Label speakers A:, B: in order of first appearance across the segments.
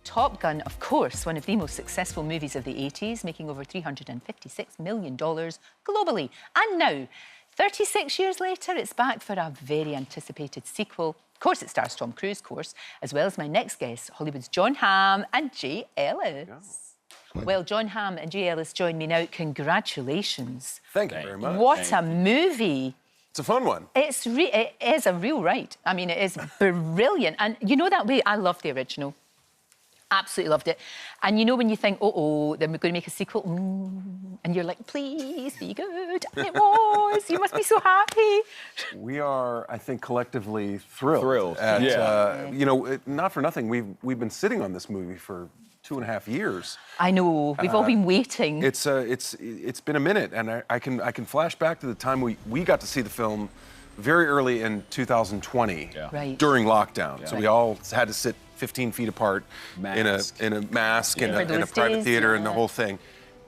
A: Top Gun, of course, one of the most successful movies of the 80s, making over $356 million globally. And now, 36 years later, it's back for a very anticipated sequel. Of course, it stars Tom Cruise, of course, as well as my next guest, Hollywood's Jonn Hamm and Ellis. Yeah. Well, Jonn Hamm and Ellis join me now. Congratulations.
B: Thank you very much.
A: What a movie.
B: It's a fun one.
A: It is a real ride. I mean, it is brilliant. And you know that way, I love the original. Absolutely loved it. And you know when you think, oh, then we're going to make a sequel, and you're like, please be good. And it was. You must be so happy.
B: We are, I think, collectively thrilled.
A: Yeah.
B: You know, not for nothing, we've been sitting on this movie for 2.5 years.
A: I know. We've all been waiting.
B: It's been a minute, and I can flash back to the time we got to see the film very early in 2020,
A: right.
B: during lockdown.
A: Yeah.
B: So we all had to sit 15 feet apart in a mask in a private theater and the whole thing.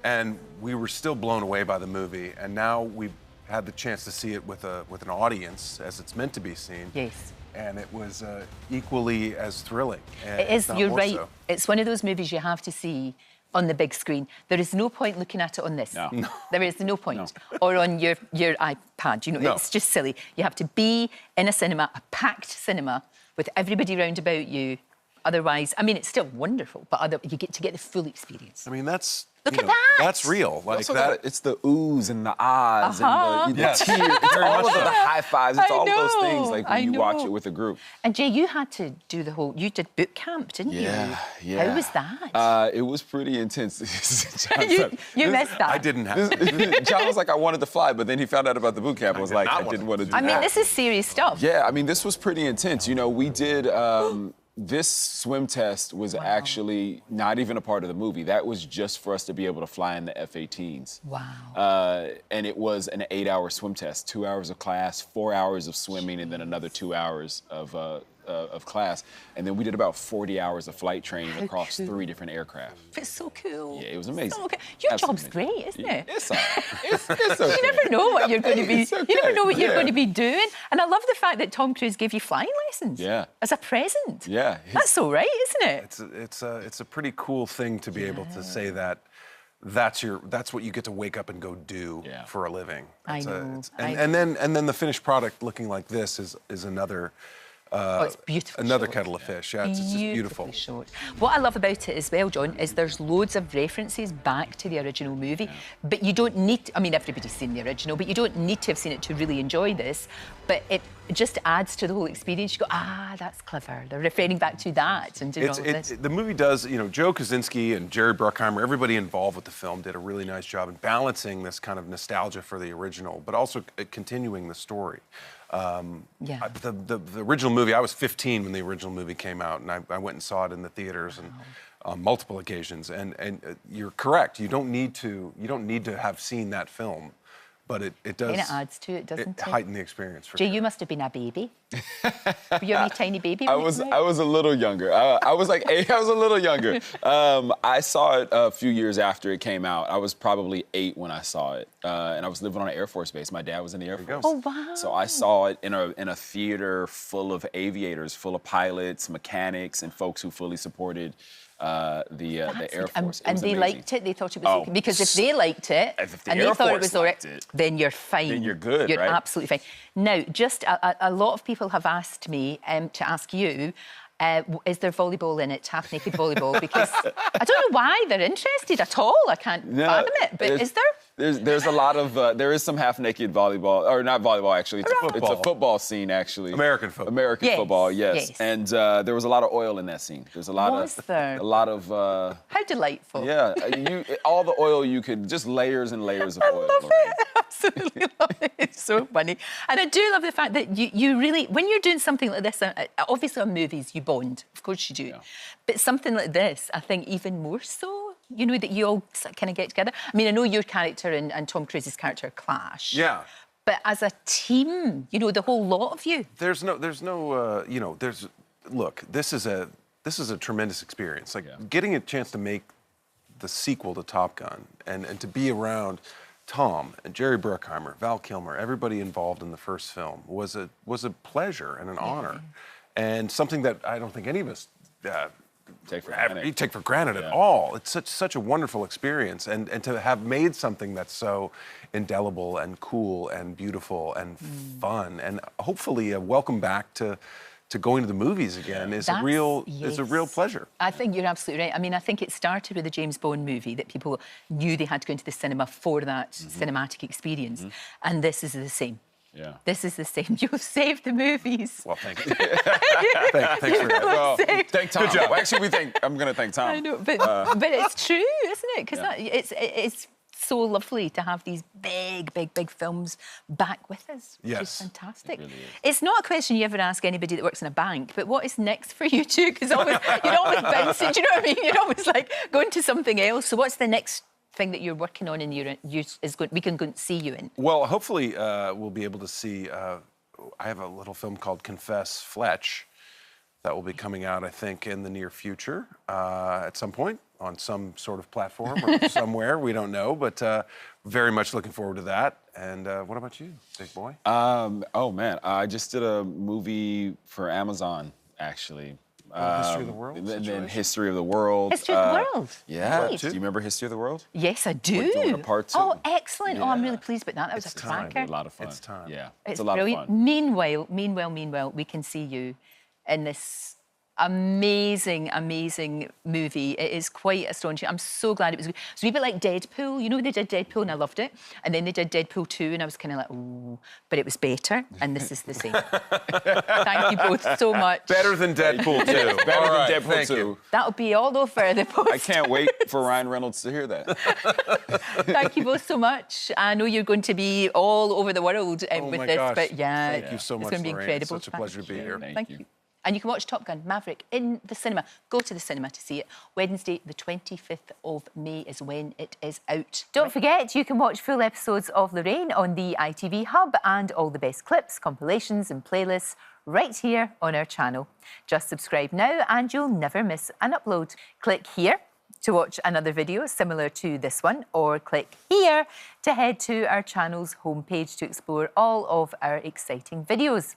B: And we were still blown away by the movie. And now we've had the chance to see it with an audience as it's meant to be seen.
A: Yes.
B: And it was equally as thrilling.
A: It is, you're right. So. It's one of those movies you have to see on the big screen. There is no point looking at it on this.
B: No.
A: There is no point. No. Or on your iPad. You know,
B: no.
A: It's just silly. You have to be in a cinema, a packed cinema, with everybody round about you. Otherwise, I mean, it's still wonderful, but you get to get the full experience.
B: I mean, that's...
A: Look at that!
B: That's real. Like that.
C: It's the oohs and the ahs and the tears. It's all of the high fives. It's all of those things like when you watch it with a group.
A: And Jay, you had to do you did boot camp, didn't you?
C: Yeah.
A: How was that?
C: It was pretty intense.
A: you missed that.
B: I didn't have to.
C: John was like, I wanted to fly, but then he found out about the boot camp. I was like, I didn't want to do that.
A: I mean, this is serious stuff.
C: Yeah, I mean, this was pretty intense. You know, we did... This swim test was actually not even a part of the movie. That was just for us to be able to fly in the F-18s.
A: Wow.
C: And it was an 8-hour swim test, 2 hours of class, 4 hours of swimming, and then another 2 hours of class. And then we did about 40 hours of flight training across 3 different aircraft.
A: It's so cool.
C: Yeah, it was amazing.
A: So cool. Your job's great, isn't it?
C: It's okay.
A: You never know what you're going to be. Okay. You never know what you're going to be doing. And I love the fact that Tom Cruise gave you flying lessons.
C: Yeah.
A: As a present.
C: Yeah.
A: That's so right, isn't it?
B: It's a pretty cool thing to be able to say that. That's what you get to wake up and go do for a living.
A: I know.
B: And then the finished product looking like this is another.
A: It's beautiful.
B: Another kettle of fish. Yeah, it's just beautiful.
A: Short. What I love about it as well, Jonn, is there's loads of references back to the original movie. Yeah. But you don't need I mean, everybody's seen the original, but you don't need to have seen it to really enjoy this. But it just adds to the whole experience. You go, that's clever. They're referring back to that and doing all of this.
B: The movie does, you know, Joe Kosinski and Jerry Bruckheimer, everybody involved with the film did a really nice job in balancing this kind of nostalgia for the original, but also continuing the story. The original movie, I was 15 when the original movie came out, and I went and saw it in the theaters and on multiple occasions. And you're correct. You don't need to have seen that film, but it does.
A: And it adds to it, doesn't it?
B: Heighten the experience for
A: Jay,
B: sure.
A: you must have been a baby. Were you a wee tiny baby?
C: I was a little younger. I was like 8. I was a little younger. I saw it a few years after it came out. I was probably 8 when I saw it, and I was living on an Air Force base. My dad was in the Air Force.
A: Oh wow!
C: So I saw it in a theater full of aviators, full of pilots, mechanics, and folks who fully supported the Air Force.
A: And they liked it? They thought it was okay? Because if they liked it and they thought it was all right, then you're fine.
C: Then you're good,
A: You're
C: right?
A: absolutely fine. Now, just a lot of people have asked me to ask you, is there volleyball in it, half-naked volleyball? Because I don't know why they're interested at all. I can't fathom it, but is there?
C: There's a lot of, there is some half-naked volleyball, or not volleyball, actually. It's a football scene, actually.
B: American football.
C: American football, yes. And there was a lot of oil in that scene. There's a lot
A: there?
C: A lot of...
A: How delightful.
C: Yeah, all the oil you could, just layers and layers of oil.
A: I love it. Absolutely love it. It's so funny. And I do love the fact that you really, when you're doing something like this, obviously on movies you bond, of course you do. Yeah. But something like this, I think even more so. You know, that you all kind of get together. I mean, I know your character and Tom Cruise's character clash.
B: Yeah.
A: But as a team, you know, the whole lot of you.
B: Look, this is a tremendous experience. Like getting a chance to make the sequel to Top Gun and to be around Tom and Jerry Bruckheimer, Val Kilmer, everybody involved in the first film was a pleasure and an honor, and something that I don't think any of us
C: take for granted.
B: You take for granted at all. It's such a wonderful experience, and to have made something that's so indelible and cool and beautiful and fun, and hopefully a welcome back to going to the movies again is a real pleasure.
A: I think you're absolutely right. I mean, I think it started with the James Bond movie that people knew they had to go into the cinema for that cinematic experience, and this is the same.
C: Yeah.
A: This is the same. You've saved the movies.
B: Well, thank you. Thanks for that.
C: Well, thank Tom. Well, actually, I'm going to thank Tom.
A: I know, but it's true, isn't it? Because it's so lovely to have these big films back with us, which is fantastic.
C: It really is.
A: It's not a question you ever ask anybody that works in a bank, but what is next for you two? Because you're always bouncing, do you know what I mean? You're always like going to something else. So what's the next thing that you're working on and we can go and see you in?
B: Well, hopefully we'll be able to see, I have a little film called Confess Fletch that will be coming out, I think, in the near future at some point on some sort of platform or somewhere, we don't know, but very much looking forward to that. And what about you, big boy?
C: Oh, man, I just did a movie for Amazon, actually.
B: History of the World?
C: And then History of the World.
A: History of the World?
C: Yeah.
A: Right.
C: Do you remember History of the World?
A: Yes, I do.
C: We're doing a part 2.
A: Oh, excellent.
C: Yeah.
A: Oh, I'm really pleased with that. That was a
C: It'll be
A: cracker.
C: a lot of fun.
B: It's time.
C: Yeah,
A: It's
C: a lot
A: brilliant.
C: of fun.
A: Meanwhile, we can see you in this amazing movie. It is quite astonishing. I'm so glad it was a wee bit like Deadpool. You know, they did Deadpool and I loved it. And then they did Deadpool 2 and I was kind of like, ooh, but it was better. And this is the same. Thank you both so much.
B: Better than Deadpool 2.
C: Better than Deadpool 2.
B: You.
A: That'll be all over the post.
C: I can't wait for Ryan Reynolds to hear that.
A: Thank you both so much. I know you're going to be all over the world with this,
B: gosh.
A: but yeah,
B: Thank you so much,
A: it's going to be
B: Lorraine.
A: incredible.
B: It's such a pleasure to be here.
A: Thank you. And you can watch Top Gun Maverick in the cinema. Go to the cinema to see it. Wednesday, the 25th of May is when it is out. Don't forget, you can watch full episodes of Lorraine on the ITV Hub and all the best clips, compilations and playlists right here on our channel. Just subscribe now and you'll never miss an upload. Click here to watch another video similar to this one, or click here to head to our channel's homepage to explore all of our exciting videos.